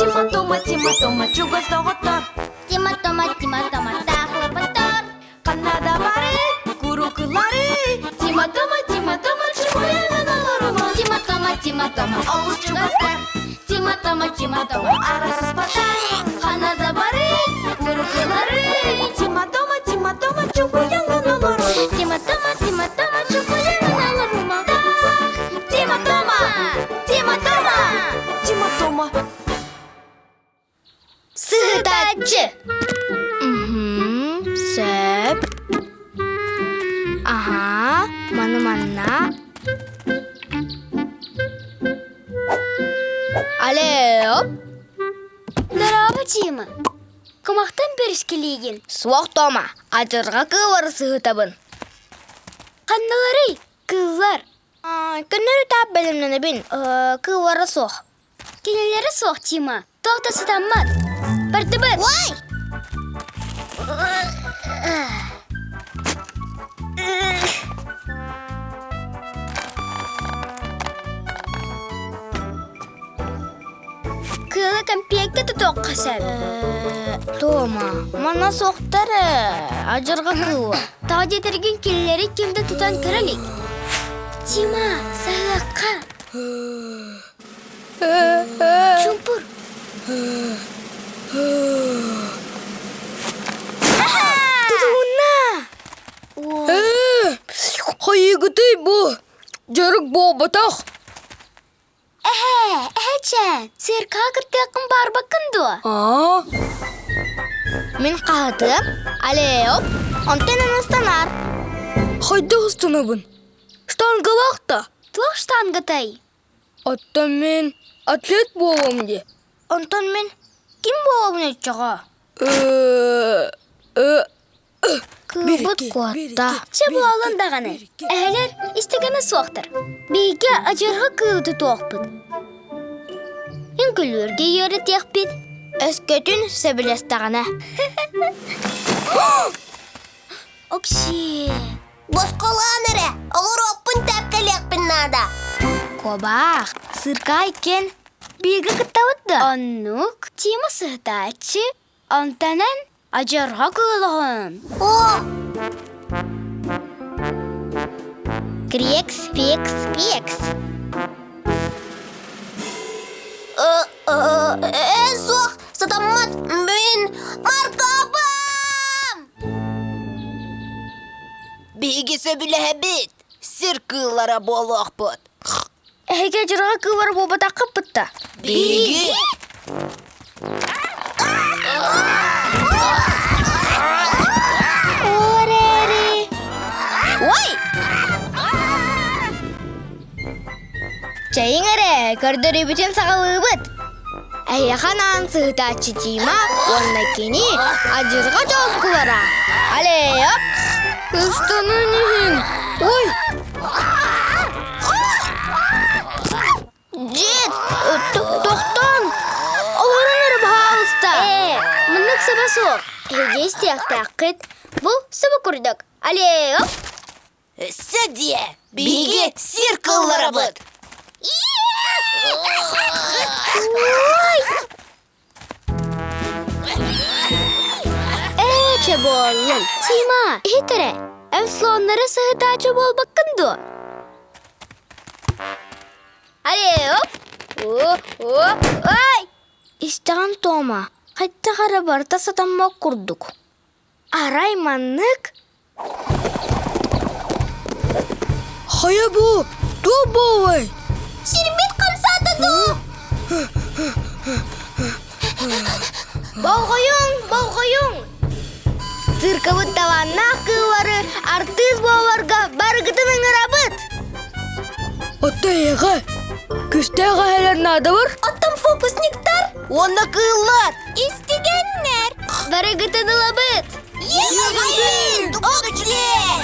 Тима-тома, чугас тоғыттар. Тима-тома, тақлы бұттар. Қанада бары, күрі-күлары. Тима-тома, чугаяған алырыма. Тима-тома, Ауыз чугастар. Тима-тома, Арасыз батар. Қанада бары, күрі-күлары. Тима-тома, чугаяған алырыма. Тима-тома, чукаяған алырыма. Тима-тома. Сыгытачы. Сөп. Ага, маны-манна. Алеоп. Здорово, Тима. Кымақтан берішкелеген? Суақ тома, ажырға кывары сығытабын. Қандалары, кыллар. Күннері тап бәлімнені бін, кывары соқ. Кенелері соқ, Тима. Тоқта сытаммат. Бартыбыт. Ой! Кылы компекті тұтоқ қасар. Тома, мана соқтары, ажырға кывы. Тағы детерген келелері кемді тұтан көрілік. Тима, сайлаққа. Чумпур. Тұтуына. Хайыгытай бұ, жарық бұл батақ. Әчән, цирка кіртеқін бар бақынды. Мен қағытым, алеоп, онтенен ұстанар. Хайда ұстанабын? Штанға бақта? Тұқ штангытай. Атта мен атлет болам де. Онтан мен кім болам етчіға? Кыбыт қуатта. Че болалын дағаны. Әлер істегені соқтыр. Бейге ажырға кылды тоқпыд. Үңкілерге ері текпід. Өскөтін сөбілестіғаны. Окши. Босқолан әрі, олар оппын тәпкәлек нада. Кобақ, сырқа екен. Бейге кіттауытты. Аннук, Тима сығытачы, антанан ажырға кылығын. Крекс, фекс, пекс. Соқ, сатаммат, мен марқабым! Бейгесі білі әбет, сіркылара болуақ бұд. Әйге жырға кывар бобата қыппытта. Бейге? Орери. Ой! Чайың әрі, көрдірі бүтін сағалы бұд. Әйяқанан сығытачы Тима, онна кені ажырға жоз кылара. Алеоп! Үстіні нехін. Ой! Жет! Тоқтан! Оларыныр бағалыста. Мұнық саба соқ. Әйге істеяқты ақыт. Бұл сабы күрдік. Алеоп! Сөде, бейге сіркылара бұд. Әче болын. Тима, хитірі. Әвслонлары сығытачы бол бақынды. Алеоп! Ой! Истаған Тома, қайтта қара барта сатамма күрдік. Арай маннық. Хая бұ, ду болай. Шербет қамсады ду. Бауғайың. Циркабыт таванна кывары артист боларға барғытының ұрабыт. Отта еға, күстәға әлер нады бар? Аттам фокусниктар. Онда кыллар. Истегеннер. Барғытыны лабыт. Егін! Окчлер!